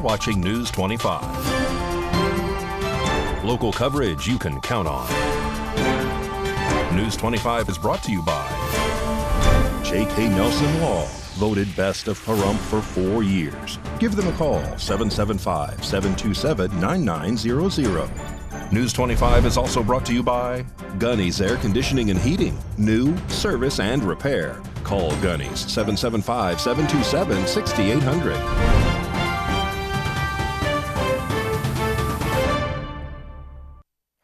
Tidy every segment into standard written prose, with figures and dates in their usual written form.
watching News 25. Local coverage you can count on. News 25 is brought to you by J.K. Nelson Law, voted best of Pahrump for 4 years. Give them a call, 775-727-9900. News 25 is also brought to you by Gunny's Air Conditioning and Heating. New, service, and repair. Call Gunny's, 775-727-6800.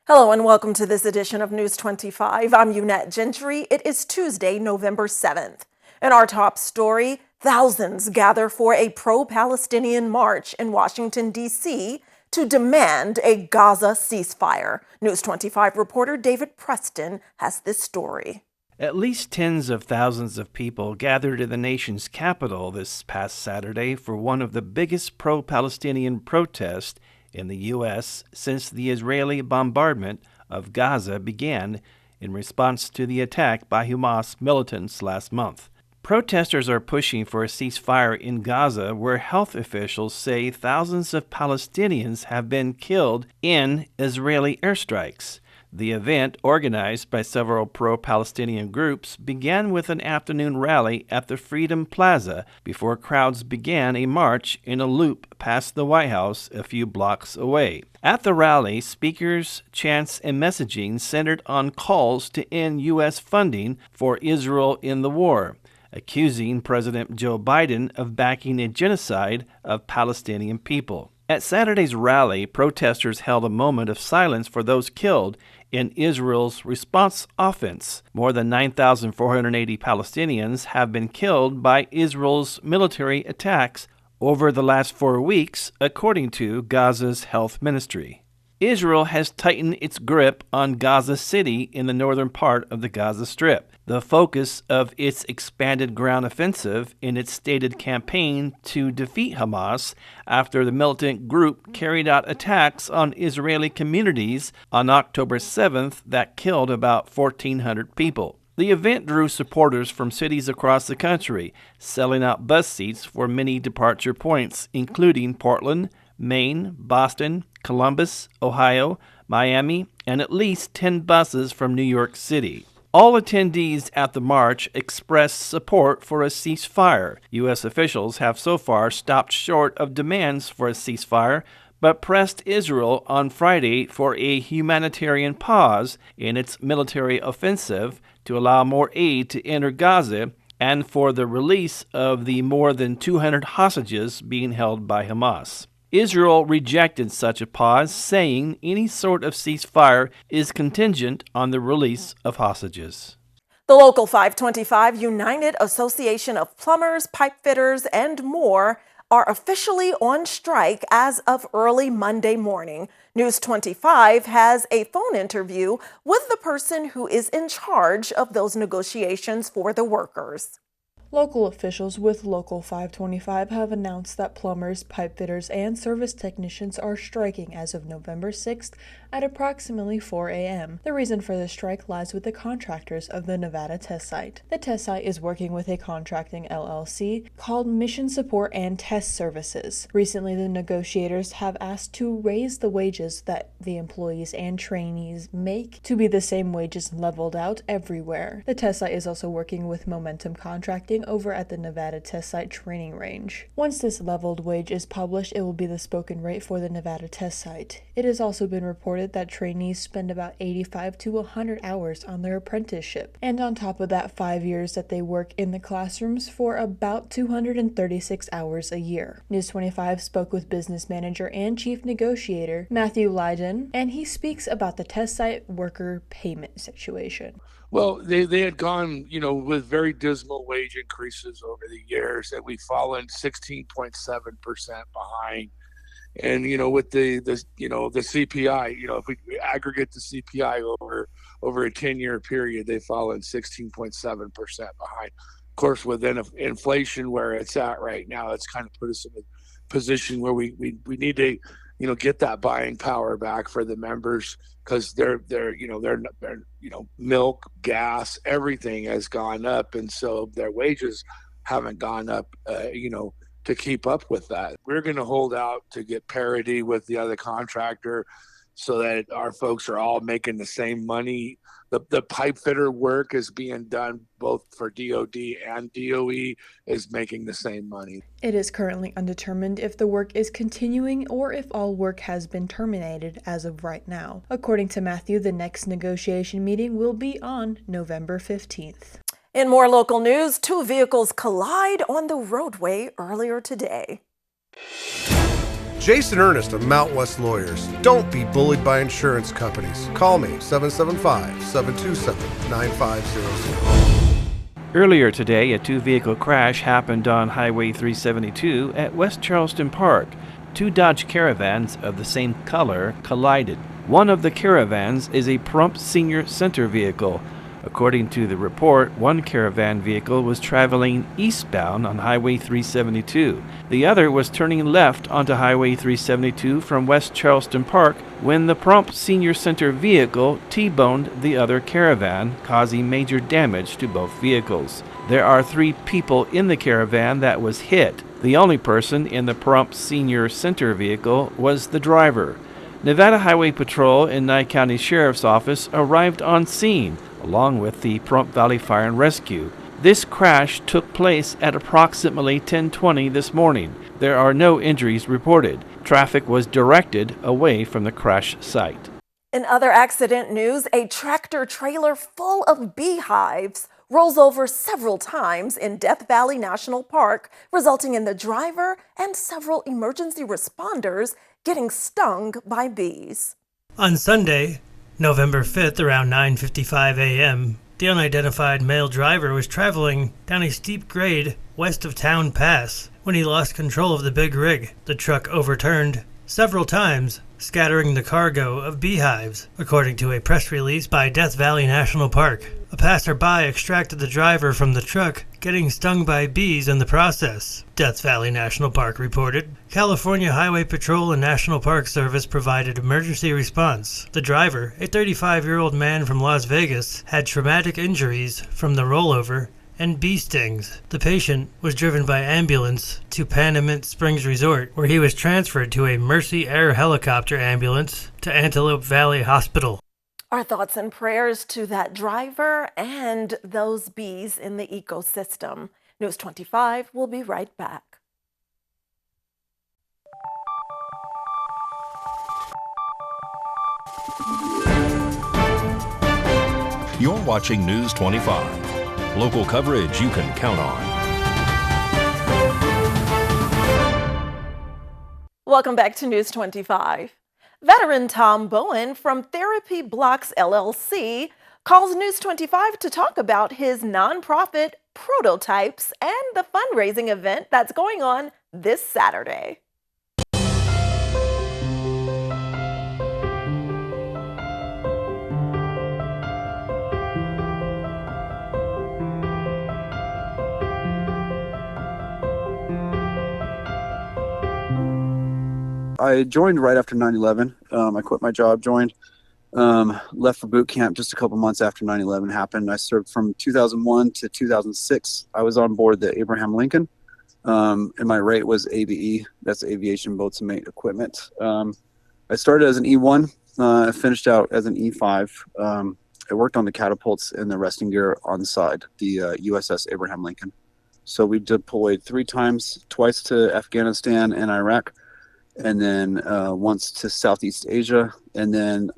Hello and welcome to this edition of News 25. I'm Eunette Gentry. It is Tuesday, November 7th. In our top story, thousands gather for a pro-Palestinian march in Washington, D.C. to demand a Gaza ceasefire. News 25 reporter David Preston has this story. At least tens of thousands of people gathered in the nation's capital this past Saturday for one of the biggest pro-Palestinian protests in the U.S. since the Israeli bombardment of Gaza began in response to the attack by Hamas militants last month. Protesters are pushing for a ceasefire in Gaza, where health officials say thousands of Palestinians have been killed in Israeli airstrikes. The event, organized by several pro-Palestinian groups, began with an afternoon rally at the Freedom Plaza before crowds began a march in a loop past the White House a few blocks away. At the rally, speakers, chants, and messaging centered on calls to end U.S. funding for Israel in the war, accusing President Joe Biden of backing a genocide of Palestinian people. At Saturday's rally, protesters held a moment of silence for those killed in Israel's response offense. More than 9,480 Palestinians have been killed by Israel's military attacks over the last 4 weeks, according to Gaza's health ministry. Israel has tightened its grip on Gaza City in the northern part of the Gaza Strip, the focus of its expanded ground offensive in its stated campaign to defeat Hamas after the militant group carried out attacks on Israeli communities on October 7th that killed about 1,400 people. The event drew supporters from cities across the country, selling out bus seats for many departure points, including Portland, Maine, Boston, Columbus, Ohio, Miami, and at least 10 buses from New York City. All attendees at the march expressed support for a ceasefire. U.S. officials have so far stopped short of demands for a ceasefire, but pressed Israel on Friday for a humanitarian pause in its military offensive to allow more aid to enter Gaza and for the release of the more than 200 hostages being held by Hamas. Israel rejected such a pause, saying any sort of ceasefire is contingent on the release of hostages. The Local 525 United Association of Plumbers, Pipe Fitters, and more are officially on strike as of early Monday morning. News 25 has a phone interview with the person who is in charge of those negotiations for the workers. Local officials with Local 525 have announced that plumbers, pipe fitters, and service technicians are striking as of November 6th at approximately 4 a.m. The reason for the strike lies with the contractors of the Nevada test site. The test site is working with a contracting LLC called Mission Support and Test Services. Recently, the negotiators have asked to raise the wages that the employees and trainees make to be the same wages leveled out everywhere. The test site is also working with Momentum Contracting over at the Nevada test site training range. Once this leveled wage is published, it will be the spoken rate for the Nevada test site. It has also been reported that trainees spend about 85 to 100 hours on their apprenticeship, and on top of that 5 years that they work in the classrooms for about 236 hours a year. News 25 spoke with business manager and chief negotiator Matthew Lydon, and he speaks about the test site worker payment situation. Well, they had gone, with very dismal wage increases over the years, and we've fallen 16.7% behind. And with the CPI, if we aggregate the CPI over a 10-year period, they've fallen 16.7% behind. Of course, with inflation where it's at right now, it's kind of put us in a position where we need to get that buying power back for the members, because they're milk, gas, everything has gone up, and so their wages haven't gone up to keep up with that. We're going to hold out to get parity with the other contractor so that our folks are all making the same money. The pipe fitter work is being done both for DOD and DOE is making the same money. It is currently undetermined if the work is continuing or if all work has been terminated as of right now. According to Matthew, the next negotiation meeting will be on November 15th. In more local news, two vehicles collide on the roadway earlier today. Jason Ernest of Mount West Lawyers. Don't be bullied by insurance companies. Call me, 775-727-9500. Earlier today, a two-vehicle crash happened on Highway 372 at West Charleston Park. Two Dodge Caravans of the same color collided. One of the Caravans is a Pahrump Senior Center vehicle. According to the report, one Caravan vehicle was traveling eastbound on Highway 372. The other was turning left onto Highway 372 from West Charleston Park when the Pahrump Senior Center vehicle T-boned the other Caravan, causing major damage to both vehicles. There are 3 people in the Caravan that was hit. The only person in the Pahrump Senior Center vehicle was the driver. Nevada Highway Patrol and Nye County Sheriff's Office arrived on scene, along with the Pahrump Valley Fire and Rescue. This crash took place at approximately 10:20 this morning. There are no injuries reported. Traffic was directed away from the crash site. In other accident news, a tractor trailer full of beehives rolls over several times in Death Valley National Park, resulting in the driver and several emergency responders getting stung by bees. On Sunday, November 5th, around 9:55 a.m., the unidentified male driver was traveling down a steep grade west of Town Pass when he lost control of the big rig. The truck overturned several times, scattering the cargo of beehives, according to a press release by Death Valley National Park. A passerby extracted the driver from the truck, getting stung by bees in the process, Death Valley National Park reported. California Highway Patrol and National Park Service provided emergency response. The driver, a 35-year-old man from Las Vegas, had traumatic injuries from the rollover and bee stings. The patient was driven by ambulance to Panamint Springs Resort, where he was transferred to a Mercy Air helicopter ambulance to Antelope Valley Hospital. Our thoughts and prayers to that driver and those bees in the ecosystem. News 25 will be right back. You're watching News 25. Local coverage you can count on. Welcome back to News 25. Veteran Tom Bowen from Therapy Blocks LLC calls News 25 to talk about his nonprofit Prototypes and the fundraising event that's going on this Saturday. I joined right after 9/11. I quit my job, joined, left for boot camp just a couple months after 9/11 happened. I served from 2001 to 2006. I was on board the Abraham Lincoln, and my rate was ABE. That's Aviation Boats and Mate Equipment. I started as an E1. I finished out as an E5. I worked on the catapults and the resting gear on the side, the USS Abraham Lincoln. So we deployed 3 times, twice to Afghanistan and Iraq, and then once to Southeast Asia. And then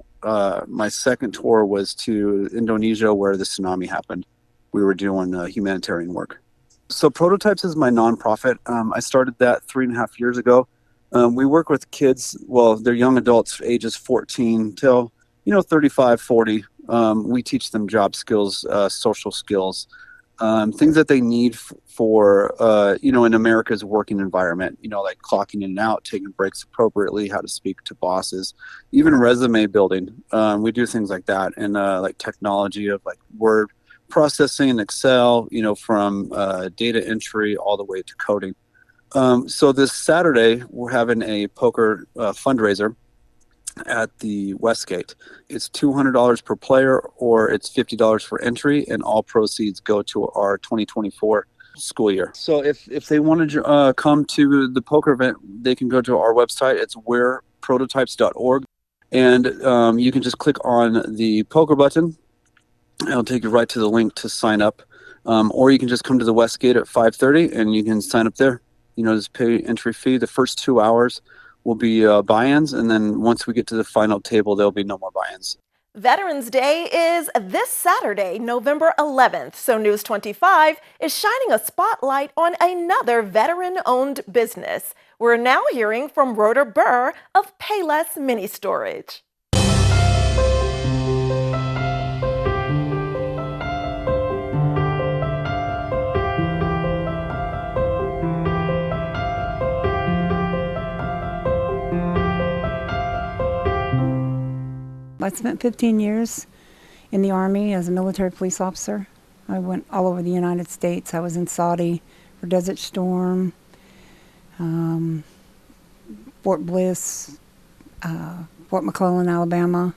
my second tour was to Indonesia, where the tsunami happened. We were doing humanitarian work. So Prototypes is my nonprofit. I started that 3.5 years ago. We work with kids, well, they're young adults, ages 14 till, 35, 40. We teach them job skills, social skills, things that they need for, in America's working environment, like clocking in and out, taking breaks appropriately, how to speak to bosses, even resume building. We do things like that, and like technology of like word processing, Excel, from data entry all the way to coding. So this Saturday, we're having a poker fundraiser at the Westgate. It's $200 per player, or it's $50 for entry, and all proceeds go to our 2024 school year. So if they want to come to the poker event, they can go to our website. It's weareprototypes.org. And you can just click on the poker button. It'll take you right to the link to sign up. Or you can just come to the West Gate at 5:30 and you can sign up there. Just pay entry fee. The first 2 hours will be buy-ins. And then once we get to the final table, there'll be no more buy-ins. Veterans Day is this Saturday, November 11th, so News 25 is shining a spotlight on another veteran-owned business. We're now hearing from Roder Burr of Payless Mini Storage. I spent 15 years in the Army as a military police officer. I went all over the United States. I was in Saudi for Desert Storm, Fort Bliss, Fort McClellan, Alabama,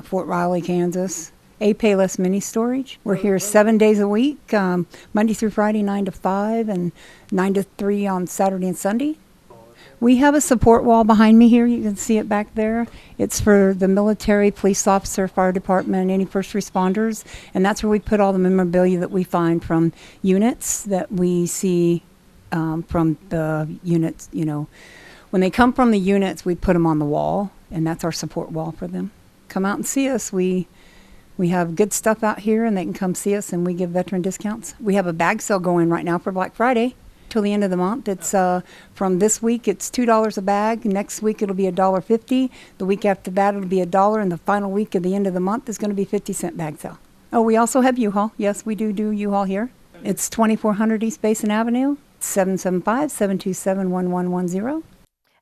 Fort Riley, Kansas. Payless Mini Storage. We're here 7 days a week, Monday through Friday, 9 to 5, and 9 to 3 on Saturday and Sunday. We have a support wall behind me here. You can see it back there. It's for the military, police officer, fire department, any first responders. And that's where we put all the memorabilia that we find from units that we see from the units. When they come from the units, we put them on the wall, and that's our support wall for them. Come out and see us. We have good stuff out here, and they can come see us, and we give veteran discounts. We have a bag sale going right now for Black Friday. Till the end of the month. It's from this week it's $2 a bag. Next week it'll be $1.50. The week after that it'll be $1, and the final week of the end of the month is going to be 50-cent bag sale. Oh, we also have U-Haul. Yes, we do U-Haul here. It's 2400 East Basin Avenue, 775-727-1110.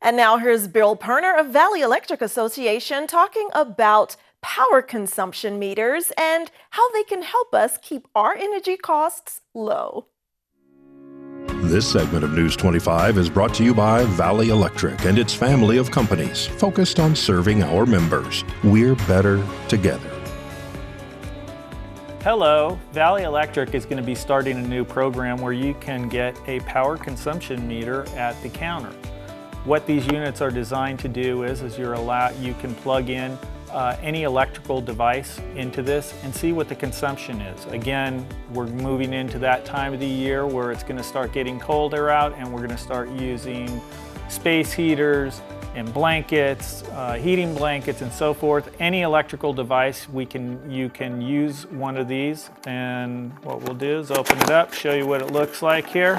And now here's Bill Perner of Valley Electric Association talking about power consumption meters and how they can help us keep our energy costs low. This segment of News 25 is brought to you by Valley Electric and its family of companies focused on serving our members. We're better together. Hello, Valley Electric is going to be starting a new program where you can get a power consumption meter at the counter. What these units are designed to do is you can plug in any electrical device into this and see what the consumption is. Again, we're moving into that time of the year where it's going to start getting colder out, and we're going to start using space heaters and blankets, heating blankets and so forth. Any electrical device, you can use one of these, and what we'll do is open it up, show you what it looks like here.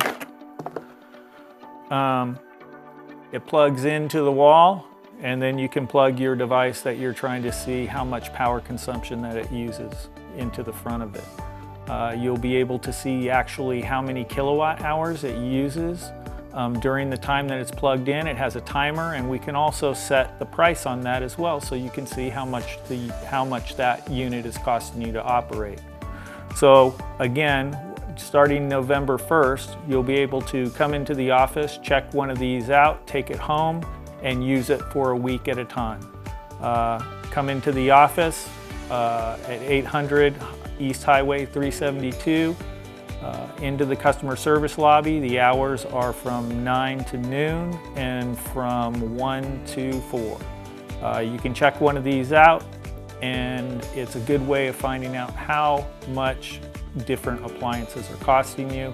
It plugs into the wall, and then you can plug your device that you're trying to see how much power consumption that it uses into the front of it. You'll be able to see actually how many kilowatt hours it uses during the time that it's plugged in. It has a timer, and we can also set the price on that as well, so you can see how much that unit is costing you to operate. So again, starting November 1st, you'll be able to come into the office, check one of these out, take it home, and use it for a week at a time. Come into the office at 800 East Highway 372, into the customer service lobby. The hours are from 9 to noon and from 1 to 4. You can check one of these out, and it's a good way of finding out how much different appliances are costing you.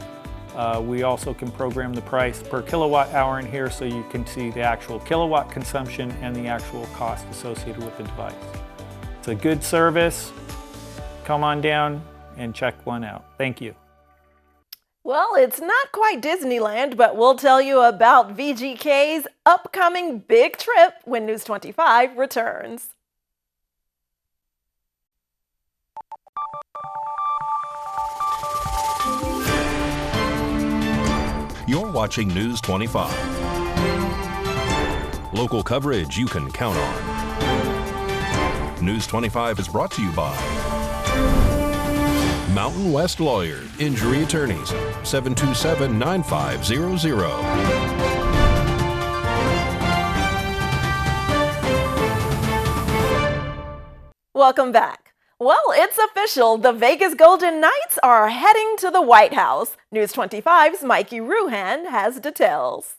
We also can program the price per kilowatt hour in here, so you can see the actual kilowatt consumption and the actual cost associated with the device. It's a good service. Come on down and check one out. Thank you. Well, it's not quite Disneyland, but we'll tell you about VGK's upcoming big trip when News 25 returns. You're watching News 25. Local coverage you can count on. News 25 is brought to you by Mountain West Lawyers, Injury Attorneys, 727-9500. Welcome back. Well, it's official. The Vegas Golden Knights are heading to the White House. News 25's Mikey Ruhan has details.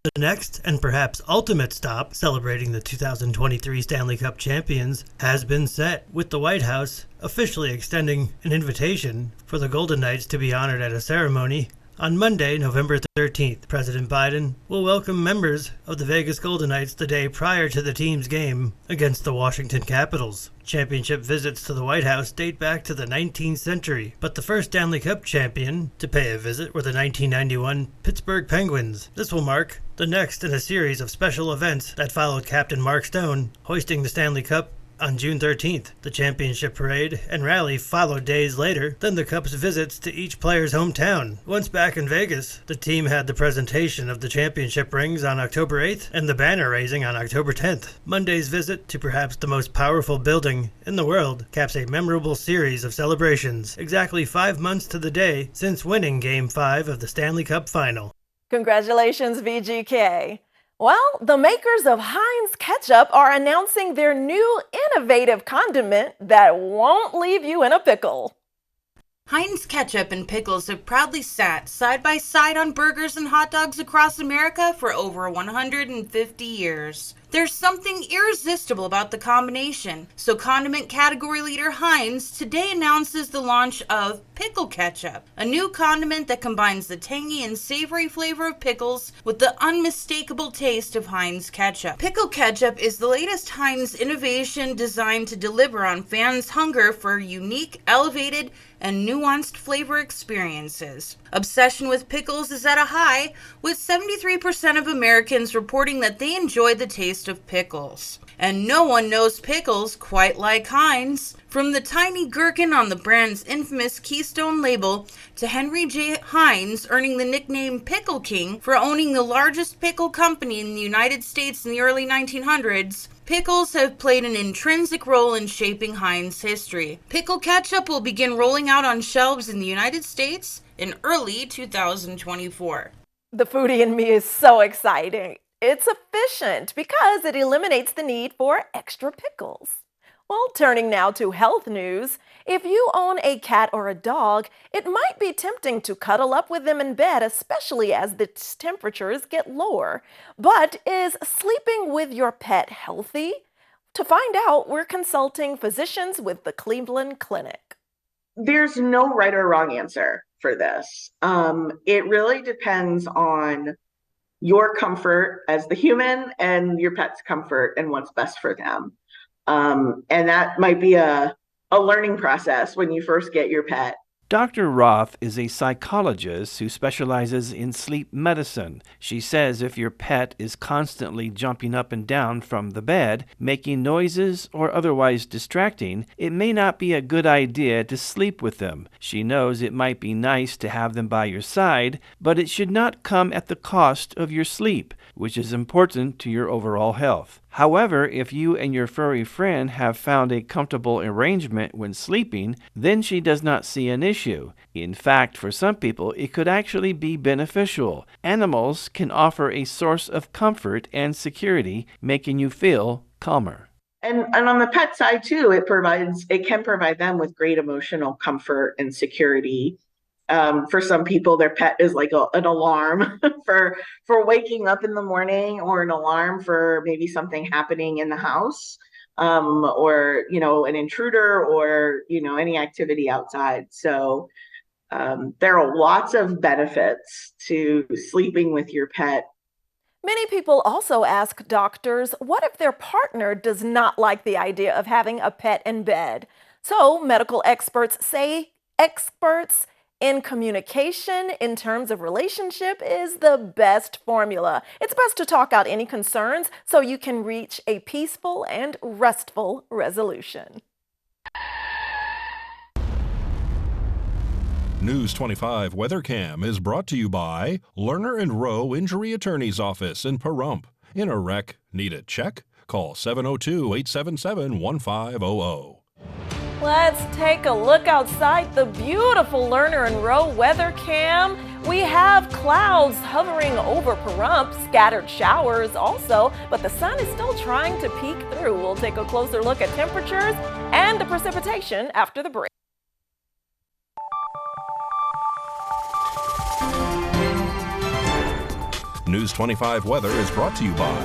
The next and perhaps ultimate stop celebrating the 2023 Stanley Cup champions has been set, with the White House officially extending an invitation for the Golden Knights to be honored at a ceremony on Monday, November 13th. President Biden will welcome members of the Vegas Golden Knights the day prior to the team's game against the Washington Capitals. Championship visits to the White House date back to the 19th century, but the first Stanley Cup champion to pay a visit were the 1991 Pittsburgh Penguins. This will mark the next in a series of special events that followed Captain Mark Stone hoisting the Stanley Cup on June 13th. The championship parade and rally followed days later, then the Cup's visits to each player's hometown. Once back in Vegas, the team had the presentation of the championship rings on October 8th and the banner raising on October 10th. Monday's visit to perhaps the most powerful building in the world caps a memorable series of celebrations, exactly 5 months to the day since winning Game 5 of the Stanley Cup Final. Congratulations, VGK. Well, the makers of Heinz Ketchup are announcing their new innovative condiment that won't leave you in a pickle. Heinz Ketchup and pickles have proudly sat side by side on burgers and hot dogs across America for over 150 years. There's something irresistible about the combination, so condiment category leader Heinz today announces the launch of Pickle Ketchup, a new condiment that combines the tangy and savory flavor of pickles with the unmistakable taste of Heinz Ketchup. Pickle Ketchup is the latest Heinz innovation designed to deliver on fans' hunger for unique, elevated, and nuanced flavor experiences. Obsession with pickles is at a high, with 73% of Americans reporting that they enjoy the taste of pickles. And no one knows pickles quite like Heinz. From the tiny gherkin on the brand's infamous Keystone label to Henry J. Heinz earning the nickname Pickle King for owning the largest pickle company in the United States in the early 1900s, pickles have played an intrinsic role in shaping Heinz history. Pickle ketchup will begin rolling out on shelves in the United States in early 2024. The foodie in me is so exciting. It's efficient because it eliminates the need for extra pickles. Well, turning now to health news, if you own a cat or a dog, it might be tempting to cuddle up with them in bed, especially as the temperatures get lower. But is sleeping with your pet healthy? To find out, we're consulting physicians with the Cleveland Clinic. There's no right or wrong answer for this. It really depends on your comfort as the human and your pet's comfort and what's best for them. And that might be a learning process when you first get your pet. Dr. Roth is a psychologist who specializes in sleep medicine. She says if your pet is constantly jumping up and down from the bed, making noises, or otherwise distracting, it may not be a good idea to sleep with them. She knows it might be nice to have them by your side, but it should not come at the cost of your sleep, which is important to your overall health. However, if you and your furry friend have found a comfortable arrangement when sleeping, then she does not see an issue. In fact, for some people, it could actually be beneficial. Animals can offer a source of comfort and security, making you feel calmer. And on the pet side too, it can provide them with great emotional comfort and security. For some people, their pet is like an alarm for waking up in the morning, or an alarm for maybe something happening in the house, or, an intruder, or, any activity outside. So there are lots of benefits to sleeping with your pet. Many people also ask doctors, what if their partner does not like the idea of having a pet in bed? So medical experts say experts in communication in terms of relationship is the best formula. It's best to talk out any concerns so you can reach a peaceful and restful resolution. News 25 WeatherCam is brought to you by Lerner & Rowe Injury Attorney's Office in Pahrump. In a wreck, need a check? Call 702-877-1500. Let's take a look outside the beautiful Lerner & Rowe weather cam. We have clouds hovering over Pahrump, scattered showers also, but the sun is still trying to peek through. We'll take a closer look at temperatures and the precipitation after the break. News 25 weather is brought to you by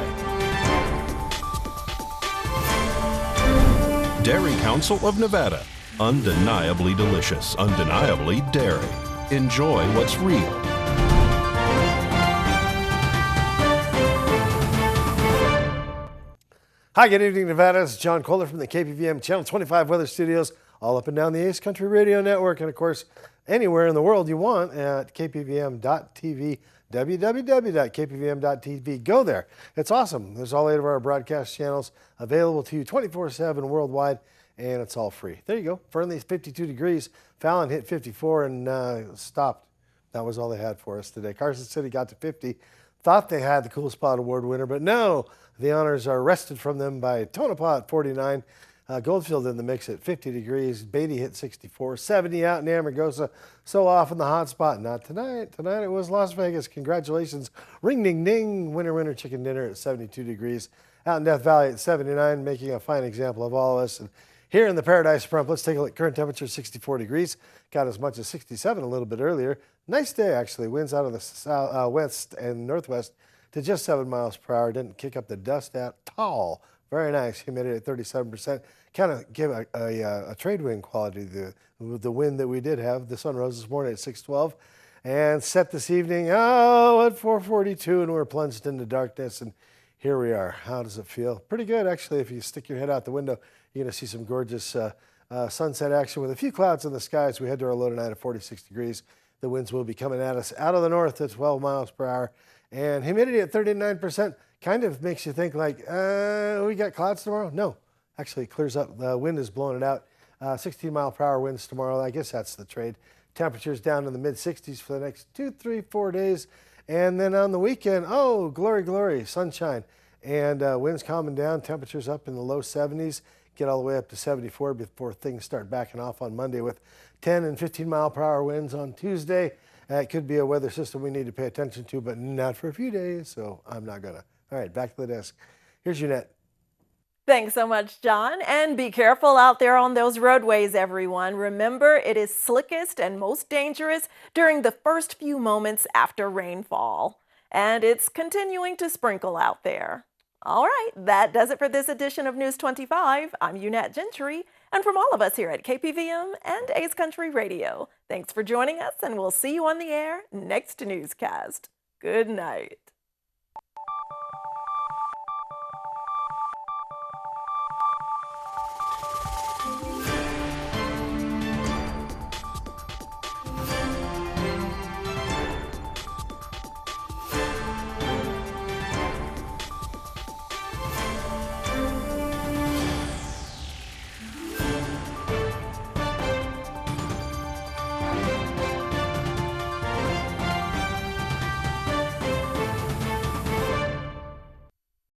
Dairy Council of Nevada. Undeniably delicious, undeniably dairy. Enjoy what's real. Hi, good evening, Nevada. It's John Kohler from the KPVM Channel 25 Weather Studios, all up and down the Ace Country Radio Network, and of course, anywhere in the world you want at KPVM.TV, www.kpvm.tv. Go there. It's awesome. There's all 8 of our broadcast channels available to you 24/7 worldwide, and it's all free. There you go. Fernley's 52 degrees. Fallon hit 54 and stopped. That was all they had for us today. Carson City got to 50. Thought they had the Cool Spot Award winner, but no. The honors are wrested from them by Tonopah at 49. Goldfield in the mix at 50 degrees. Beatty hit 64. 70 out in Amargosa. So off in the hot spot. Not tonight. Tonight it was Las Vegas. Congratulations. Ring, ding, ding. Winner chicken dinner at 72 degrees. Out in Death Valley at 79, making a fine example of all of us. And here in the Paradise Front, let's take a look. Current temperature 64 degrees. Got as much as 67 a little bit earlier. Nice day, actually. Winds out of the west and northwest to just 7 miles per hour. Didn't kick up the dust at all. Very nice. Humidity at 37%. Kind of give a trade wind quality to the wind that we did have. The sun rose this morning at 6:12 and set this evening, at 4:42, and we're plunged into darkness. And here we are. How does it feel? Pretty good, actually. If you stick your head out the window, you're going to see some gorgeous sunset action with a few clouds in the sky as we head to our low tonight at 46 degrees. The winds will be coming at us out of the north at 12 miles per hour. And humidity at 39% kind of makes you think like, we got clouds tomorrow? No, actually it clears up. The wind is blowing it out. 16 mile per hour winds tomorrow. I guess that's the trade. Temperatures down in the mid 60s for the next 2, 3, 4 days. And then on the weekend, glory, sunshine. And winds calming down, temperatures up in the low 70s, get all the way up to 74 before things start backing off on Monday with 10 and 15 mile per hour winds on Tuesday. It could be a weather system we need to pay attention to, but not for a few days, so I'm not gonna. All right, back to the desk. Here's Jeanette. Thanks so much, John. And be careful out there on those roadways, everyone. Remember, it is slickest and most dangerous during the first few moments after rainfall. And it's continuing to sprinkle out there. All right, that does it for this edition of News 25. I'm Unette Gentry, and from all of us here at KPVM and Ace Country Radio, thanks for joining us, and we'll see you on the air next newscast. Good night.